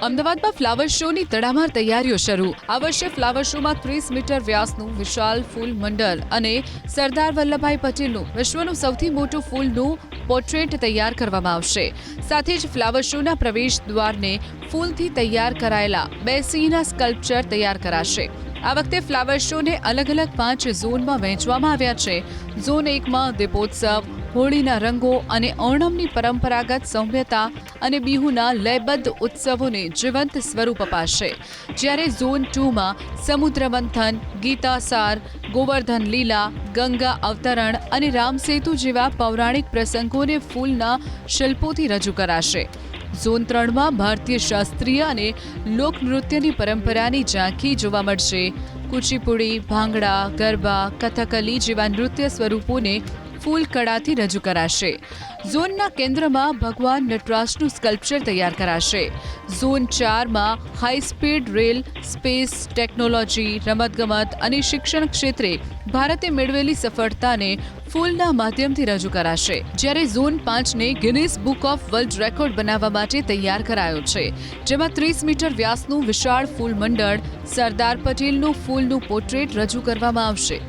અમદાવાદમાં ફ્લાવર શોની તડામાર તૈયારીઓ શરૂ। આ વર્ષે ફ્લાવર શોમાં 30 મીટર વ્યાસનું વિશાળ ફૂલ મંડળ અને સરદાર વલ્લભભાઈ પટેલનું વિશ્વનું સૌથી મોટું ફૂલનું પોર્ટ્રેટ તૈયાર કરવામાં આવશે। સાથે જ ફ્લાવર શોના પ્રવેશ દ્વારને ફૂલથી તૈયાર કરાયેલા 2 સિંહના સ્કલ્પચર તૈયાર કરાશે। આ વખતે ફ્લાવર શોને અલગ અલગ 5 ઝોનમાં વહેંચવામાં આવ્યા છે। ઝોન 1માં દીપોત્સવ, હોળીના રંગો અને ઓણમની પરંપરાગત સૌમ્યતા અને બિહુના લયબદ્ધ ઉત્સવોને જીવંત સ્વરૂપ અપાશે, જ્યારે ઝોન 2માં સમુદ્ર મંથન, ગીતાસાર, ગોવર્ધન લીલા, ગંગા અવતરણ અને રામસેતુ જેવા પૌરાણિક પ્રસંગોને ફૂલના શિલ્પોથી રજૂ કરાશે। ઝોન 3માં ભારતીય શાસ્ત્રીય અને લોકનૃત્યની પરંપરાની ઝાંખી જોવા મળશે। કુચીપુડી, ભાંગડા, ગરબા, કથકલી જેવા નૃત્ય સ્વરૂપોને ફૂલ કળાથી રજૂ કરાશે। ઝોનના કેન્દ્રમાં ભગવાન નટરાજનું સ્કલ્પચર તૈયાર કરાશે। ઝોન 4માં high speed rail, space technology, રમતગમત અને શિક્ષણ ક્ષેત્રે ભારતે મેળવેલી સફળતાને ફૂલના માધ્યમથી રજૂ કરાશે, જ્યારે ઝોન 5ને Guinness Book of World Record બનાવવા માટે તૈયાર કરાયો છે, જેમાં 30 મીટર વ્યાસનું વિશાળ ફૂલ મંડળ, સરદાર પટેલનું ફૂલનું પોર્ટ્રેટ રજૂ કરવામાં આવશે।